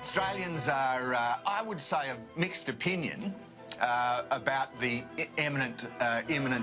Australians are, I would say, of mixed opinion about the imminent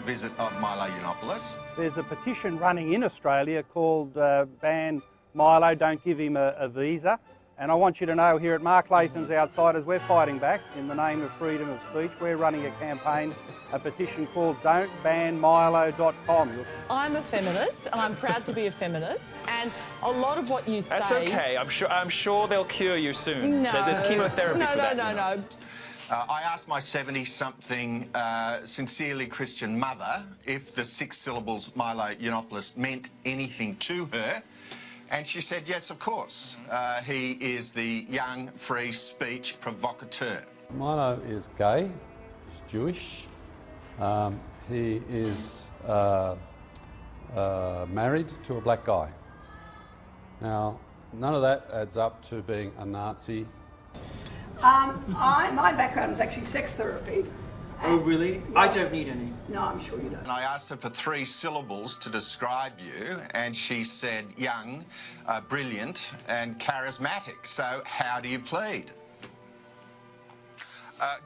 visit of Milo Yiannopoulos. There's a petition running in Australia called Ban Milo, Don't Give Him a Visa. And I want you to know here at Mark Latham's Outsiders, we're fighting back in the name of freedom of speech. We're running a campaign, a petition called don'tbanmilo.com. I'm a feminist and I'm proud to be a feminist, and a lot of what you say... That's okay, I'm sure they'll cure you soon. No. There's chemotherapy for that. No. I asked my 70-something sincerely Christian mother if the 6 syllables Milo Yiannopoulos meant anything to her. And she said, yes, of course. He is the young, free speech provocateur. Milo is gay, he's Jewish, he is married to a black guy. Now, none of that adds up to being a Nazi. My background is actually sex therapy. Oh, really? Yeah. I don't need any. No, I'm sure you don't. And I asked her for 3 syllables to describe you, and she said young, brilliant, and charismatic. So how do you plead?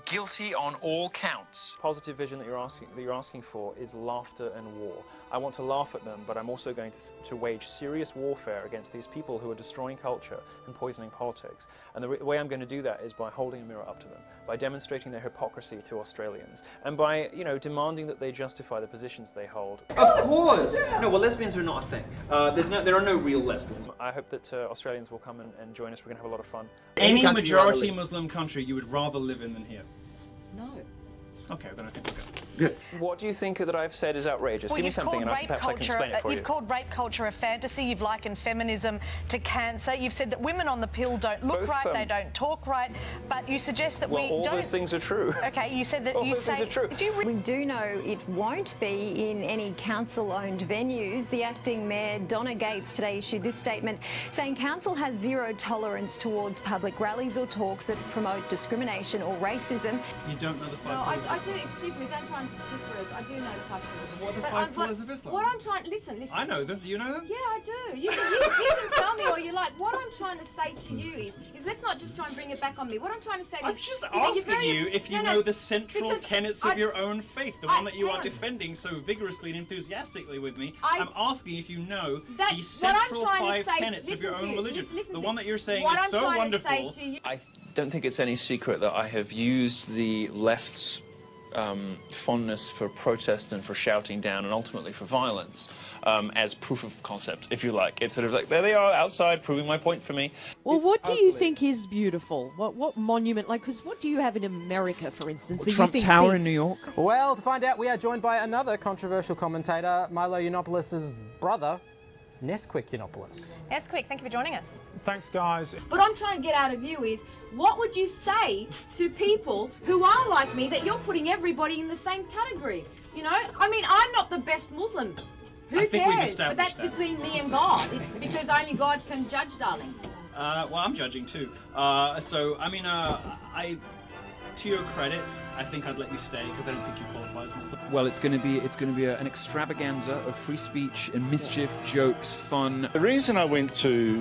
Guilty on all counts. Positive vision that you're asking for is laughter and war. I want to laugh at them, but I'm also going to wage serious warfare against these people who are destroying culture and poisoning politics. And the way I'm going to do that is by holding a mirror up to them, by demonstrating their hypocrisy to Australians, and by, demanding that they justify the positions they hold. Of course! No, well, lesbians are not a thing. There are no real lesbians. I hope that Australians will come and join us. We're going to have a lot of fun. Any majority Muslim country you would rather live in than here? No. Okay, then I think we're good. Good. What do you think that I've said is outrageous? Give me something and perhaps I can explain it for you. You've called rape culture a fantasy, you've likened feminism to cancer, you've said that women on the pill don't look right, they don't talk right, but you suggest that we don't... Well, all those things are true. Okay, you said that all those things are true. We do know it won't be in any council-owned venues. The acting mayor, Donna Gates, today issued this statement saying council has zero tolerance towards public rallies or talks that promote discrimination or racism. You don't know the 5 No, I do, excuse me, don't try and twist words. I do know the 5 pillars. What are the 5 pillars of Islam? What I'm trying, listen. I know them. Do you know them? Yeah, I do. You can tell me all you like. What I'm trying to say to you is let's not just try and bring it back on me. What I'm trying to say I'm just asking you if you know the central tenets of your own faith, the one that you are defending so vigorously and enthusiastically with me. I'm asking if you know the central 5 tenets of your own religion. The one that you're saying is so wonderful. I don't think it's any secret that I have used the left's fondness for protest and for shouting down and ultimately for violence as proof of concept, if you like. It's sort of like, there they are outside proving my point for me. Well, what do you think is beautiful? What monument, because what do you have in America, for instance? Trump Tower in New York? Well, to find out, we are joined by another controversial commentator, Milo Yiannopoulos' brother, Nesquik Yiannopoulos. Nesquik, thank you for joining us. Thanks, guys. What I'm trying to get out of you is, what would you say to people who are like me that you're putting everybody in the same category? I mean, I'm not the best Muslim. Who cares? But that's between me and God. It's because only God can judge, darling. Well, I'm judging too. To your credit, I think I'd let you stay because I don't think you qualify as Muslim. Well, it's going to be an extravaganza of free speech and mischief, jokes, fun. The reason I went to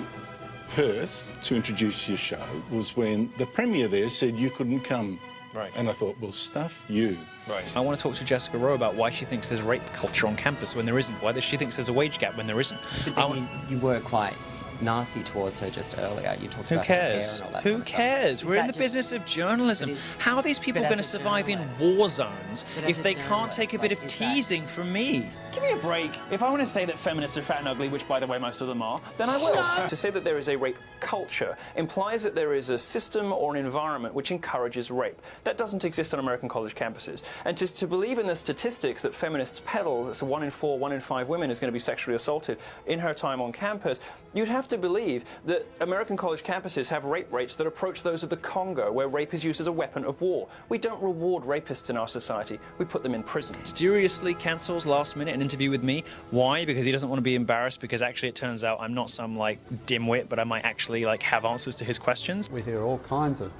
Perth to introduce your show was when the Premier there said you couldn't come. Right. And I thought, well, stuff you. Right. I want to talk to Jessica Rowe about why she thinks there's rape culture on campus when there isn't, why she thinks there's a wage gap when there isn't. But then you were quite nasty towards her just earlier. You talked about her hair and all that Who cares? We're in the business of journalism. How are these people going to survive in war zones if they can't take a bit of teasing from me? Give me a break. If I want to say that feminists are fat and ugly, which, by the way, most of them are, then I will. To say that there is a rape culture implies that there is a system or an environment which encourages rape. That doesn't exist on American college campuses. And just to believe in the statistics that feminists peddle, that's 1 in 4, 1 in 5 women is going to be sexually assaulted in her time on campus, you'd have to believe that American college campuses have rape rates that approach those of the Congo, where rape is used as a weapon of war. We don't reward rapists in our society. We put them in prison. Mysteriously cancels last minute an interview with me. Why? Because he doesn't want to be embarrassed, because actually it turns out I'm not some dimwit, but I might actually have answers to his questions. We hear all kinds of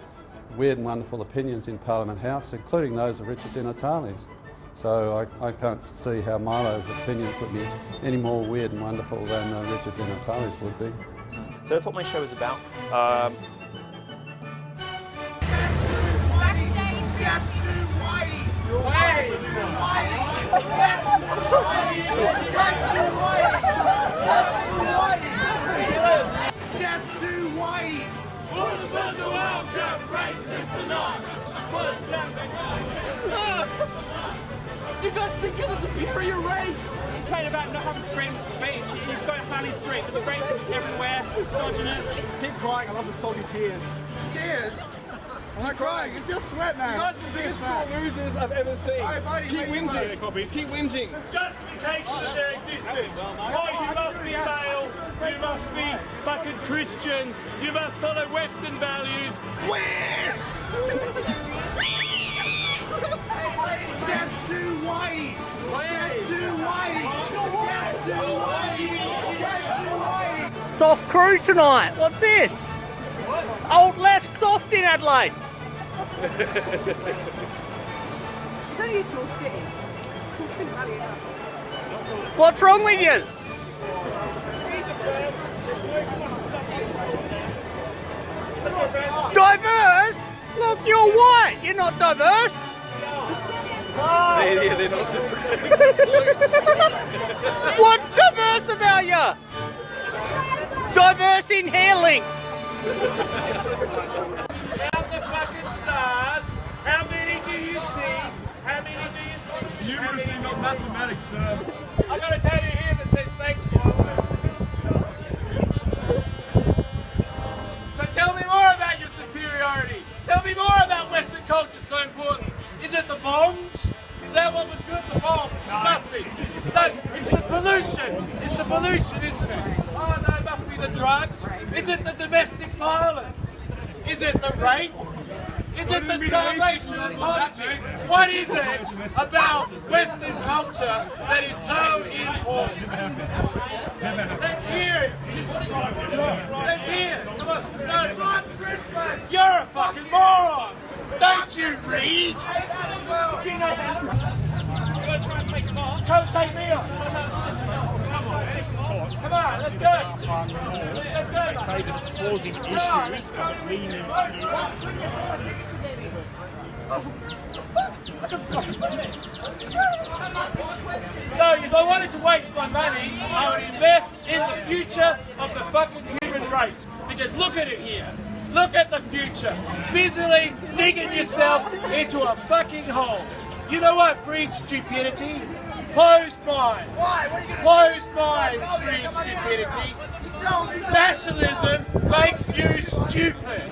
weird and wonderful opinions in Parliament House, including those of Richard Di Natale's. So I can't see how Milo's opinions would be any more weird and wonderful than Richard Di Natale's would be. So that's what my show is about. You guys think you're the superior race! You complain about not having freedom of speech. You've got Funny Street. There's racists everywhere, misogynist. Keep crying. I love the salty tears. Tears? I'm not crying. It's just sweat, man. You guys are the biggest sore losers I've ever seen. All right, buddy, keep whinging. Keep whinging. Justification of their existence. Why you must be male, you must be fucking Christian, you must follow Western values. That's too white! That's too white! That's too white! That's too white! Soft crew tonight. What's this? Old left soft in Adelaide. It's only a small city. What's wrong with you? Diverse? Look, you're white. You're not diverse. They're not What's diverse about you? Diverse in hair length. Count the fucking stars. How many do you see? How many do you see? Numeracy, not mathematics, sir. I got a tattoo here that says thanks for my work. So tell me more about your superiority. Tell me more about Western culture so important. Is it the bombs? Is that what was good? The bombs? Nothing. No, it's the pollution. It's the pollution, isn't it? Oh no, it must be the drugs. Is it the domestic violence? Is it the rape? Is it the starvation and poverty? What is it about Western culture that is so important? Let's hear it. Let's hear it. Come on. No, fuck Christmas. You're a fucking moron. Don't you read? Come take me on. Come on, let's go. Let's go. Say that it's causing issues, but we need No, if I wanted to waste my money, I would invest in the future of the fucking human race. Because look at it here. Look at the future. Busily digging yourself into a fucking hole. You know what breeds stupidity? Closed minds. Closed minds breed stupidity. Nationalism makes you stupid.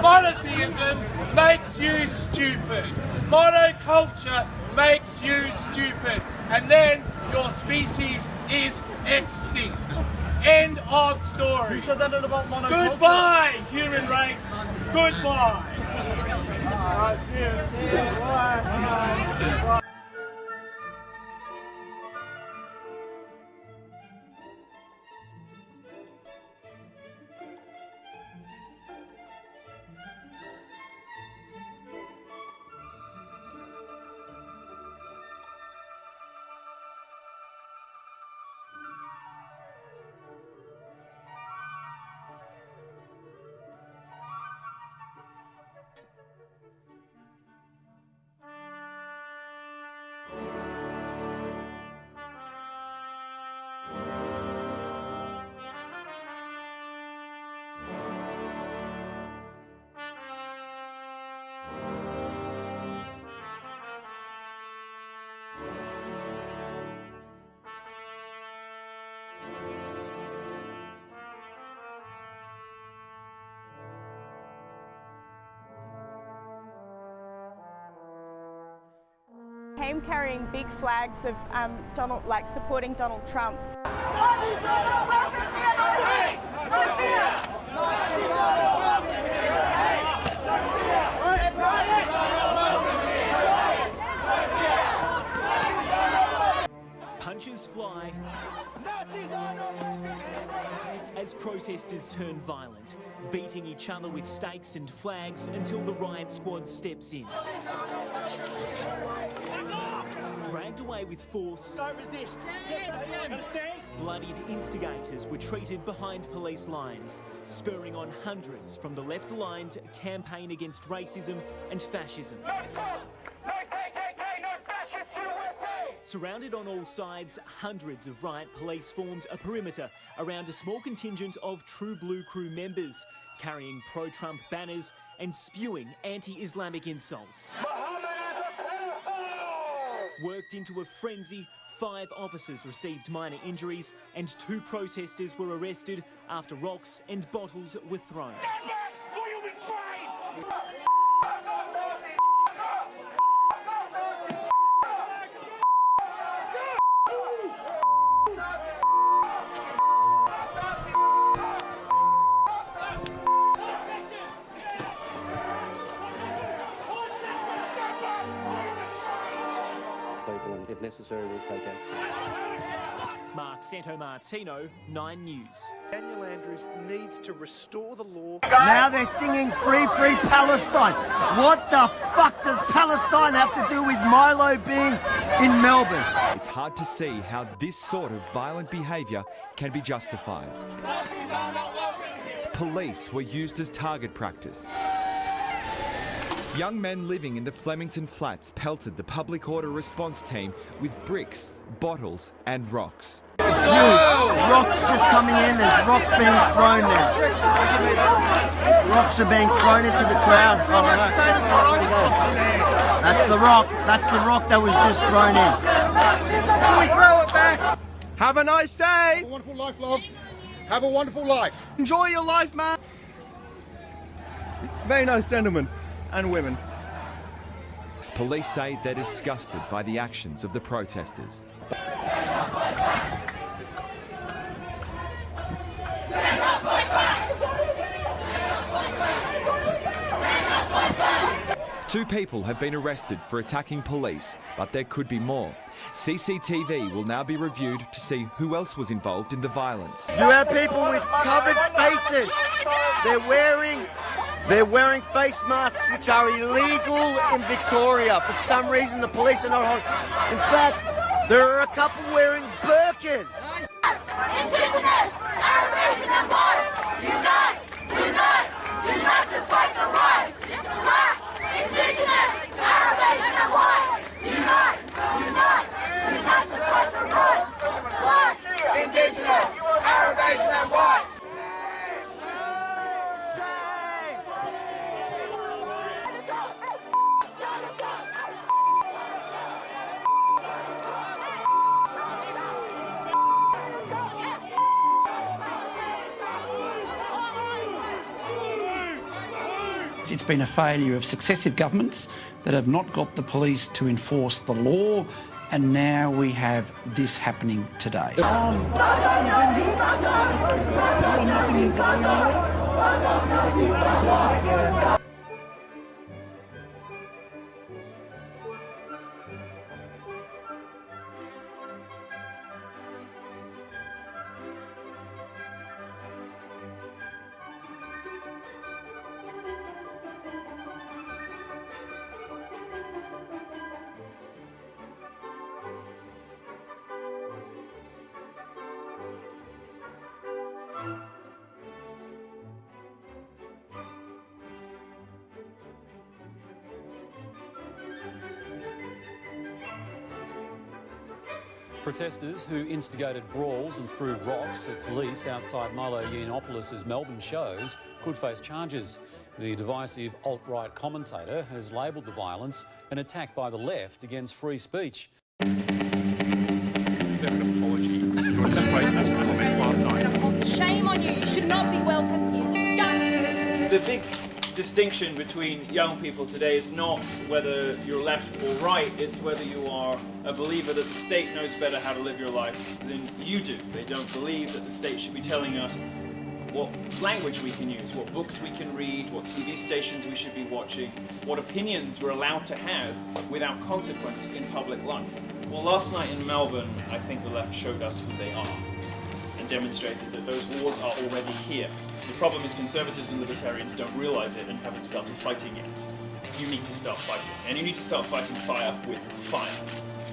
Monotheism makes you stupid. Monoculture makes you stupid. And then your species is extinct. End of story. You said that about monoculture. Goodbye, human race. Goodbye. Alright, see you. Bye. Came carrying big flags of supporting Donald Trump. Punches fly as protesters turn violent, beating each other with stakes and flags until the riot squad steps in. Dragged away with force. Don't resist. Understand? bloodied instigators were treated behind police lines, spurring on hundreds from the left-aligned campaign against racism and fascism. Surrounded on all sides, hundreds of riot police formed a perimeter around a small contingent of True Blue crew members, carrying pro-Trump banners and spewing anti-Islamic insults. Worked into a frenzy, 5 officers received minor injuries and 2 protesters were arrested after rocks and bottles were thrown. And if necessary, we'll take action. Mark Santomartino, 9 News. Daniel Andrews needs to restore the law. Now they're singing Free, Free Palestine. What the fuck does Palestine have to do with Milo being in Melbourne? It's hard to see how this sort of violent behaviour can be justified. Police were used as target practice. Young men living in the Flemington flats pelted the public order response team with bricks, bottles and rocks. Rocks just coming in, there's rocks being thrown now. Rocks are being thrown into the crowd. That's the rock that was just thrown in. We throw it back. Have a nice day. Have a wonderful life, love. Have a wonderful life. Enjoy your life, man. Very nice gentlemen and women. Police say they're disgusted by the actions of the protesters. Two people have been arrested for attacking police, but there could be more. CCTV will now be reviewed to see who else was involved in the violence. You have people with covered faces. They're wearing face masks which are illegal in Victoria. For some reason the police are not on. In fact, there are a couple wearing burqas. Indigenous, Arabs and white, unite, unite, unite to fight the right. Black, Indigenous, Arabs and white, unite, unite, unite to fight the right. Black, Indigenous, Arabs and white. It's been a failure of successive governments that have not got the police to enforce the law, and now we have this happening today. Protesters who instigated brawls and threw rocks at police outside Milo Yiannopoulos' Melbourne shows could face charges. The divisive alt-right commentator has labelled the violence an attack by the left against free speech. An apology. Your disgraceful comments last night. Shame on you. You should not be welcome here. Disgusting. The big distinction between young people today is not whether you're left or right, it's whether you are a believer that the state knows better how to live your life than you do. They don't believe that the state should be telling us what language we can use, what books we can read, what TV stations we should be watching, what opinions we're allowed to have without consequence in public life. Well, last night in Melbourne, I think the left showed us who they are and demonstrated that those wars are already here. The problem is conservatives and libertarians don't realise it and haven't started fighting yet. You need to start fighting, and you need to start fighting fire with fire.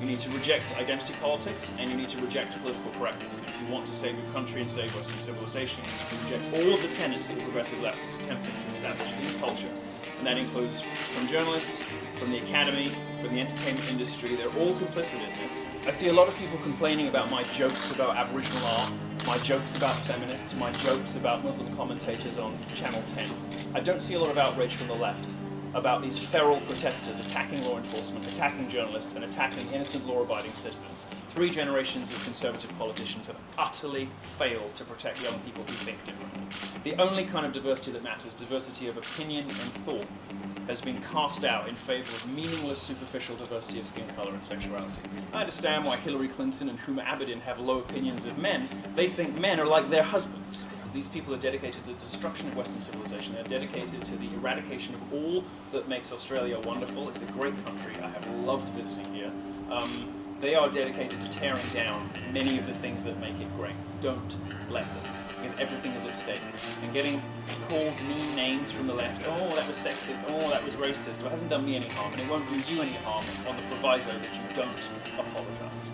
You need to reject identity politics, and you need to reject political correctness. If you want to save your country and save Western civilization, you need to reject all of the tenets that the progressive left is attempting to establish in culture. And that includes from journalists, from the academy, from the entertainment industry. They're all complicit in this. I see a lot of people complaining about my jokes about Aboriginal art, my jokes about feminists, my jokes about Muslim commentators on Channel 10. I don't see a lot of outrage from the left about these feral protesters attacking law enforcement, attacking journalists, and attacking innocent law-abiding citizens. 3 generations of conservative politicians have utterly failed to protect young people who think differently. The only kind of diversity that matters, diversity of opinion and thought, has been cast out in favour of meaningless, superficial diversity of skin colour and sexuality. I understand why Hillary Clinton and Huma Abedin have low opinions of men. They think men are like their husbands. These people are dedicated to the destruction of Western civilization. They're dedicated to the eradication of all that makes Australia wonderful. It's a great country. I have loved visiting here. They are dedicated to tearing down many of the things that make it great. Don't let them, because everything is at stake. And getting called mean names from the left, oh, that was sexist, oh, that was racist, well, it hasn't done me any harm, and it won't do you any harm on the proviso that you don't apologise.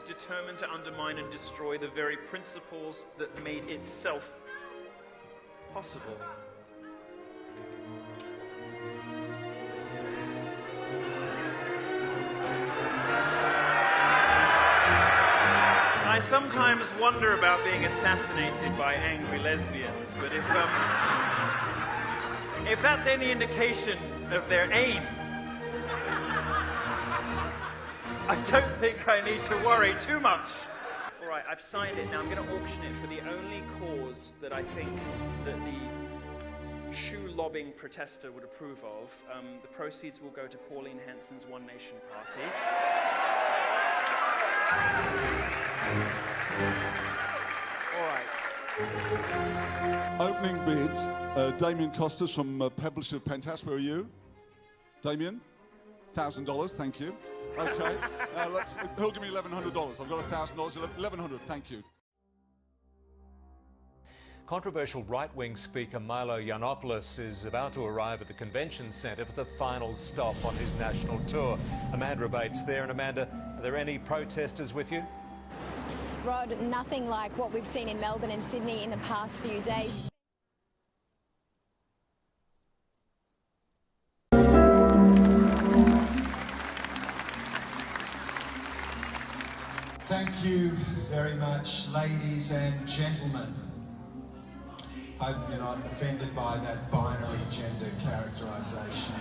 Determined to undermine and destroy the very principles that made itself possible. I sometimes wonder about being assassinated by angry lesbians, but if that's any indication of their aim, I don't think I need to worry too much. All right, I've signed it. Now I'm going to auction it for the only cause that I think that the shoe-lobbing protester would approve of. The proceeds will go to Pauline Hanson's One Nation Party. All right. Opening bid, Damien Costas from publisher Penthouse. Where are you? Damien? $1,000, thank you. Okay, who'll give me $1,100? I've got $1,000, $1,100, thank you. Controversial right-wing speaker Milo Yiannopoulos is about to arrive at the convention centre for the final stop on his national tour. Amanda Bates there, and Amanda, are there any protesters with you? Rod, nothing like what we've seen in Melbourne and Sydney in the past few days. Thank you very much, ladies and gentlemen. Hope you're not offended by that binary gender characterisation.